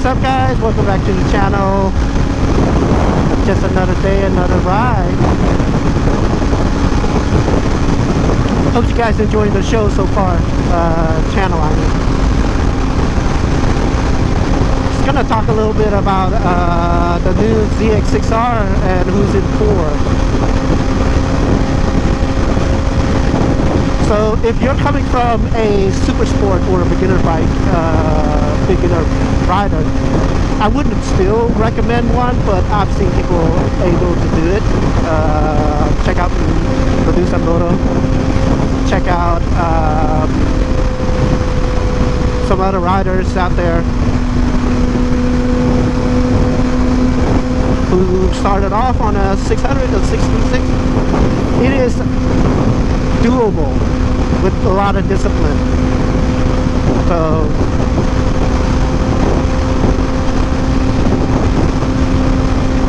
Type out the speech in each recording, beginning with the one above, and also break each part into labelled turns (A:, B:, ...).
A: What's up, guys? Welcome back to the channel. Just another day, another ride. Hope you guys enjoying the show so far. Channel, I mean. Just gonna talk a little bit about the new ZX6R and who's in for. So if you're coming from a super sport or a beginner bike, beginner rider, I wouldn't still recommend one, but I've seen people able to do it. Check out Producer Moto. Check out some other riders out there who started off on a 600 or 626. It is doable with a lot of discipline. So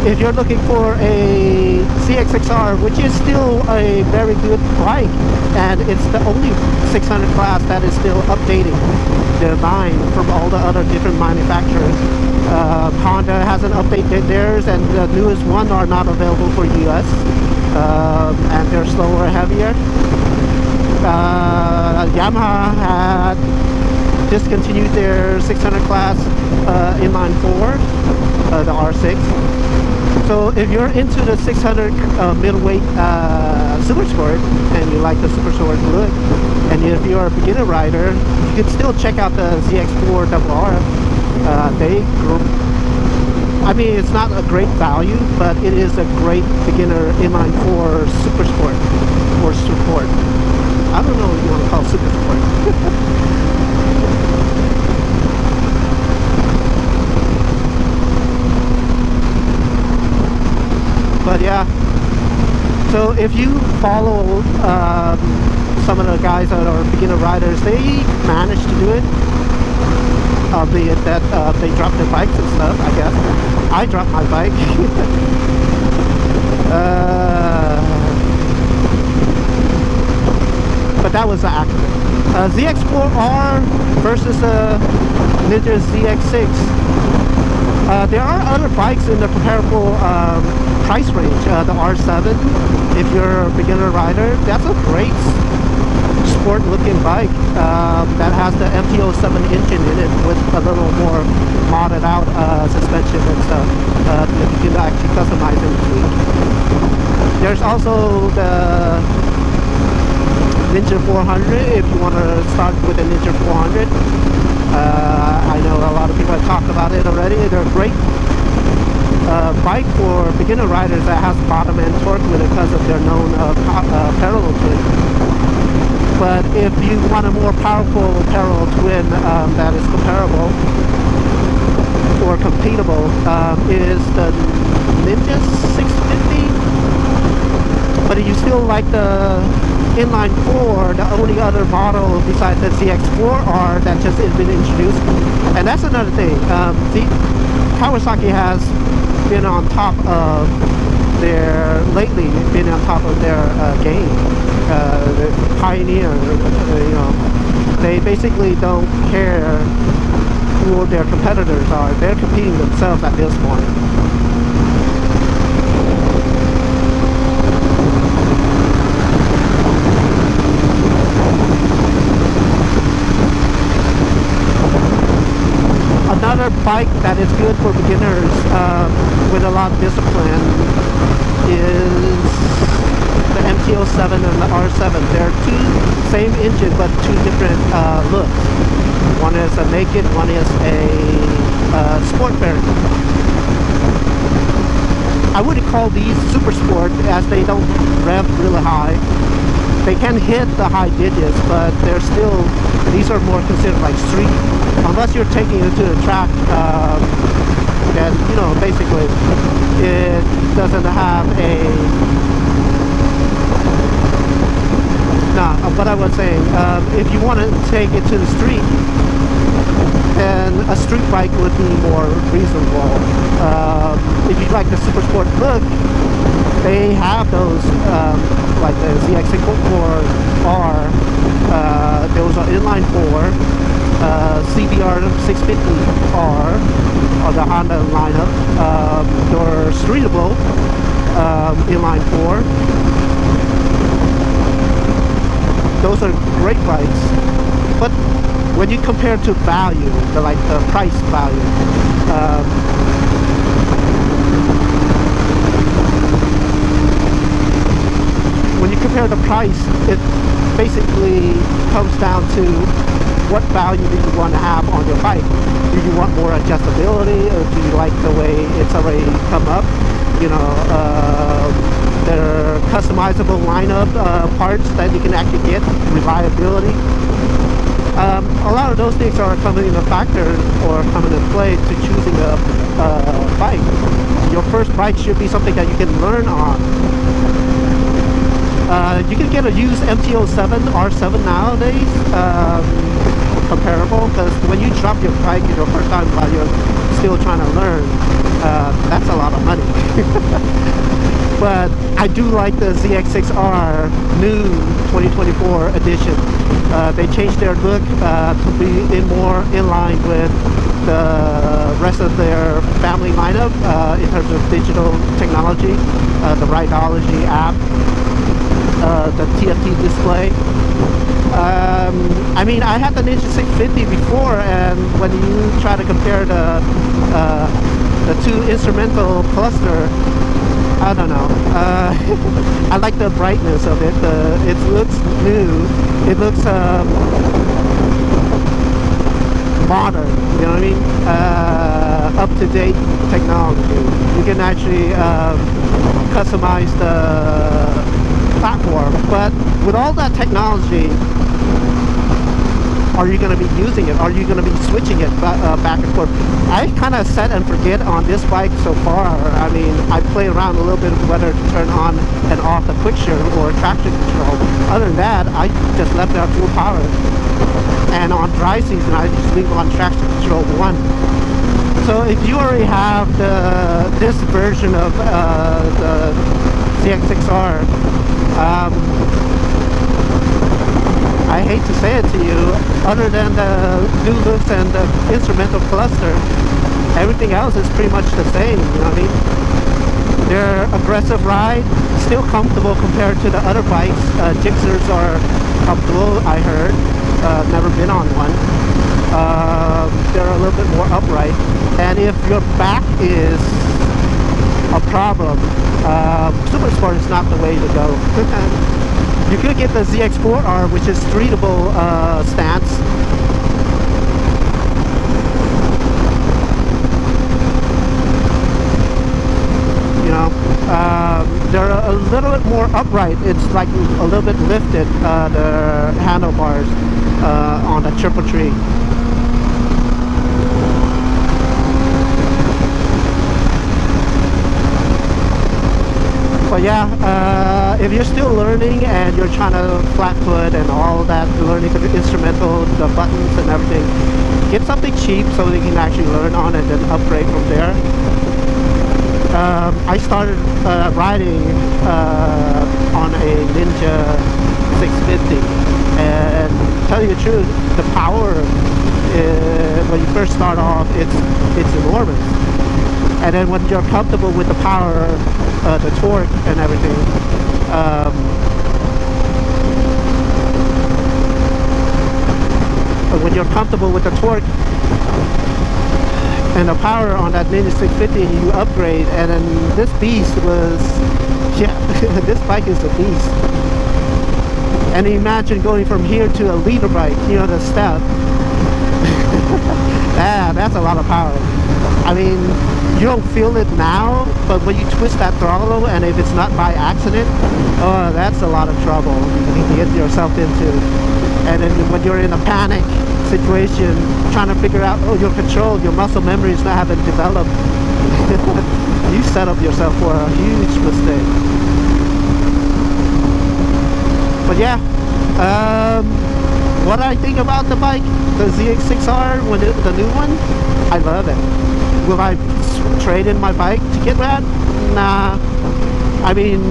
A: if you're looking for a ZX6R, which is still a very good bike, and it's the only 600 class that is still updating their line from all the other different manufacturers. Honda hasn't updated theirs, and the newest one are not available for US, and they're slower, heavier. Yamaha had discontinued their 600 class inline 4, the R6. So if you're into the 600 middleweight super sport and you like the super sport look, and if you're a beginner rider, you can still check out the ZX4R. I mean, it's not a great value, but it is a great beginner inline 4 super sport or support. I don't know what you want to call super sport. But yeah, so if you follow some of the guys that are beginner riders, they manage to do it, albeit that they drop their bikes and stuff, I guess. I dropped my bike. But that was an accident. ZX4R versus Ninja ZX6. There are other bikes in the comparable price range. The R7, if you're a beginner rider, that's a great sport looking bike that has the MT-07 engine in it with a little more modded out suspension and stuff that you can actually customize and tweak. There's also the Ninja 400 if you want to start with a Ninja 400. I know a lot of people have talked about it already. They're a great bike for beginner riders that has bottom end torque with it because of their known parallel twin. But if you want a more powerful parallel twin that is comparable or compatible, is the Ninja 650. But if you still like the inline 4, the only other model besides the ZX4R that just has been introduced, and that's another thing. Kawasaki has been on top of their game. The pioneer, you know, they basically don't care who their competitors are. They're competing themselves at this point. Another bike that is good for beginners with a lot of discipline is the MT-07 and the R7. They're two same engine but two different looks. One is a naked, one is a sport variant. I wouldn't call these super sport as they don't rev really high. They can hit the high digits, but they're still, these are more considered like street. Unless you're taking it to the track, then, you know, basically it doesn't have a, what I was saying, if you want to take it to the street, then a street bike would be more reasonable. If you like the super sport look, they have those, like the ZX4R, those are inline 4, CBR 650R, or the Honda lineup. Your streetable inline 4. Those are great bikes, but when you compare to value, the price value, when you compare the price, it basically comes down to what value do you want to have on your bike. Do you want more adjustability, or do you like the way it's already come up? You know, there are customizable lineup parts that you can actually get, reliability. A lot of those things are coming into factor or coming into play to choosing a bike. Your first bike should be something that you can learn on. You can get a used MT-07 R7 nowadays, comparable, because when you drop your bike your first time while you're still trying to learn, that's a lot of money. But I do like the ZX6R new 2024 edition. They changed their look to be more in line with the rest of their family lineup in terms of digital technology, the Rideology app, the TFT display. I mean, I had the Ninja 650 before, and when you try to compare the two instrumental cluster, I don't know. I like the brightness of it. It looks new. It looks modern. You know what I mean? Up-to-date technology. You can actually customize the platform. But with all that technology, are you going to be using it? Are you going to be switching it back and forth? I kind of set and forget on this bike so far. I mean, I play around a little bit whether to turn on and off the quick shift or traction control. Other than that, I just left it at full power. And on dry season, I just leave on traction control 1. So if you already have this version of the ZX6R, I hate to say it to you, other than the new looks and the instrumental cluster, everything else is pretty much the same, you know what I mean? They're aggressive ride, still comfortable compared to the other bikes. Gixxers are comfortable, I heard. Never been on one. They're a little bit more upright. And if your back is a problem, Super Sport is not the way to go. You could get the ZX4R, which is streetable stance. You know, they're a little bit more upright. It's like a little bit lifted, the handlebars on the triple tree. But yeah, if you're still learning and you're trying to flat foot and all that, learning the instrumental, the buttons and everything, get something cheap so you can actually learn on and then upgrade from there. I started riding on a Ninja 650, and to tell you the truth, the power when you first start off, it's enormous. And then when you're comfortable with the power, the torque and everything, when you're comfortable with the torque and the power on that Ninja 650, you upgrade, and then this beast was, yeah, this bike is a beast. And imagine going from here to a leader bike, you know, the step. That's a lot of power. I mean, you don't feel it now, but when you twist that throttle, and if it's not by accident, oh, that's a lot of trouble you can get yourself into. And then when you're in a panic situation, trying to figure out, oh, your control, your muscle memory is not having developed, you set up yourself for a huge mistake. But yeah, what I think about the bike, the ZX6R, when the new one, I love it. Will I trade in my bike to get that? Nah. I mean,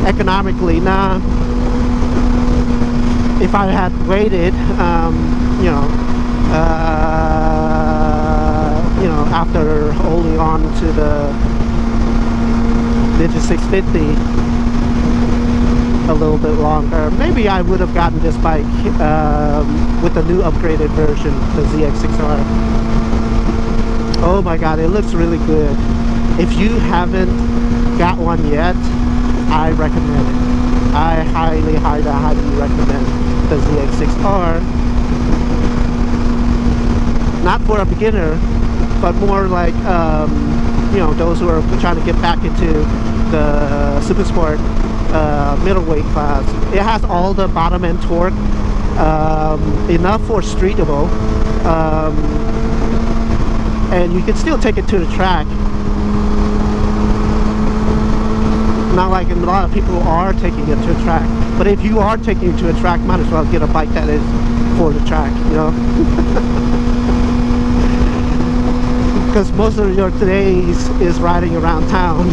A: economically, nah. If I had waited, you know, after holding on to the Ninja 650 a little bit longer. Maybe I would have gotten this bike with the new upgraded version, the ZX6R. Oh my god, it looks really good. If you haven't got one yet, I recommend it. I highly recommend the ZX6R. Not for a beginner, but more like you know, those who are trying to get back into the super sport middleweight class. It has all the bottom end torque, enough for streetable, and you can still take it to the track. Not like a lot of people are taking it to a track, but if you are taking it to a track, might as well get a bike that is for the track, you know. Because most of your days is riding around town.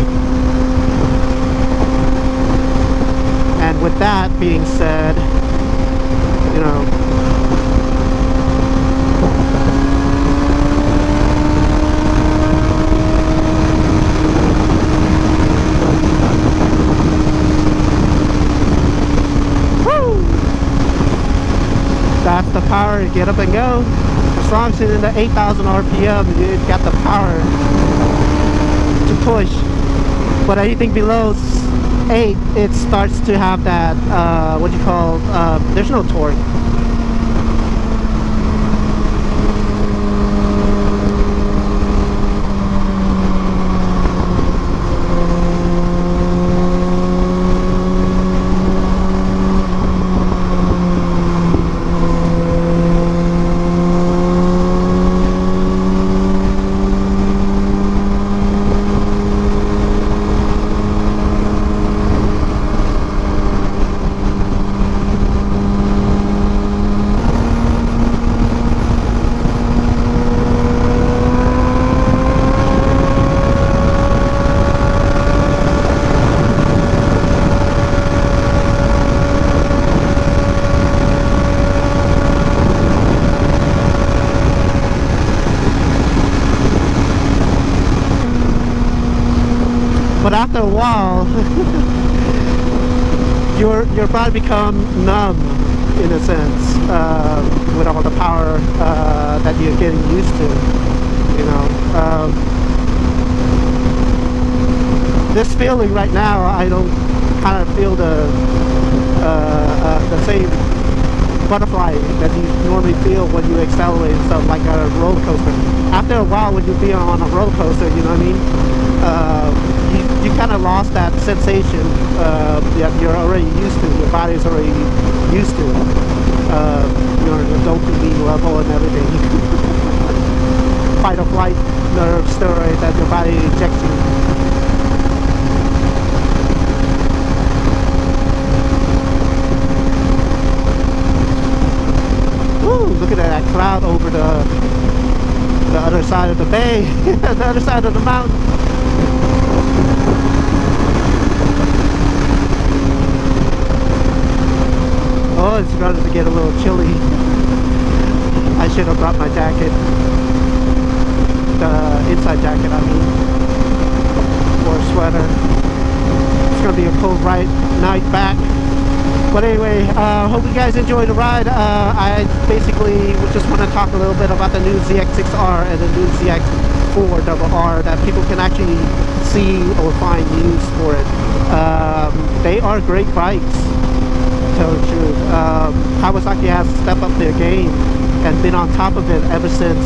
A: And with that being said, you know, woo! That's the power to get up and go. As long as it's in the 8,000 RPM, you got the power to push. But anything below 8, it starts to have that, what do you call, there's no torque. But after a while, your body become numb in a sense, with all the power that you're getting used to. You know, this feeling right now, I don't kind of feel the same butterfly that you normally feel when you accelerate and stuff, like a roller coaster. After a while, when you be on a roller coaster, you know what I mean, you kind of lost that sensation that you're already used to. Your body's already used to your dopamine level and everything. Fight or flight nerve steroid that your body injects you. Look at that cloud over the other side of the bay, the other side of the mountain. Oh, it's starting to get a little chilly. I should have brought my jacket, the inside jacket I mean, or a sweater. It's going to be a cold night back. But anyway, hope you guys enjoyed the ride. I basically just want to talk a little bit about the new ZX6R and the new ZX4R that people can actually see or find use for it. They are great bikes, to tell the truth. Kawasaki has stepped up their game and been on top of it ever since.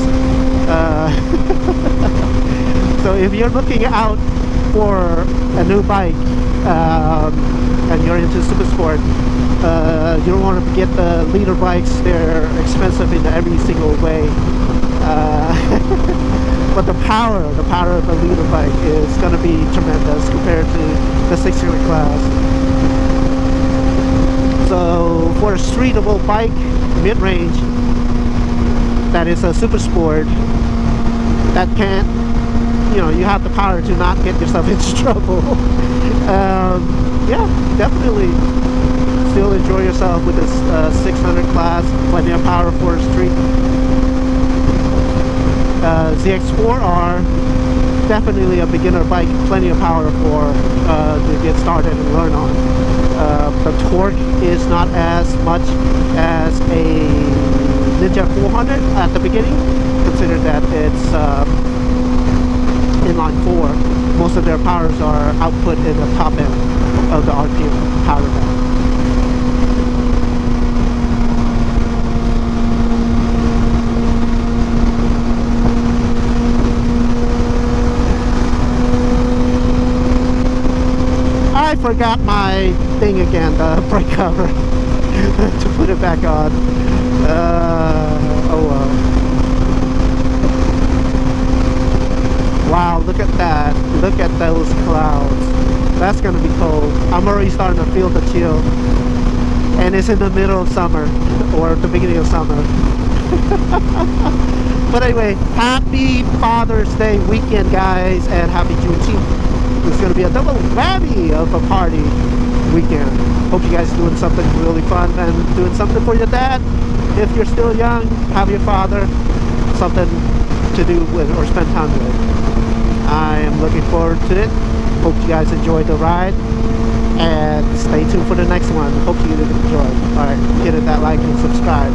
A: So if you're looking out for a new bike, and you're into super sport, you don't want to get the leader bikes. They're expensive in every single way, but the power of a leader bike is going to be tremendous compared to the 600 class. So for a streetable bike, mid-range, that is a super sport, that can't, you know, you have the power to not get yourself into trouble. Yeah, definitely still enjoy yourself with this 600 class, plenty of power for a street. ZX4R, definitely a beginner bike, plenty of power for to get started and learn on. The torque is not as much as a Ninja 400 at the beginning. Consider that it's inline 4. Most of their powers are output in the top end of the RPM power band. I forgot my thing again, the brake cover, to put it back on. Oh well. Wow, look at that. Look at those clouds. That's gonna be cold. I'm already starting to feel the chill. And it's in the middle of summer, or the beginning of summer. But anyway, happy Father's Day weekend, guys, and happy Juneteenth. It's going to be a double whammy of a party weekend. Hope you guys are doing something really fun and doing something for your dad. If you're still young, have your father, something to do with or spend time with. I am looking forward to it. Hope you guys enjoyed the ride, and stay tuned for the next one. Hope you enjoy. Alright, hit that like and subscribe.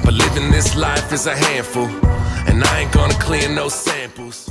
B: But living this life is a handful, and I ain't gonna clear no samples.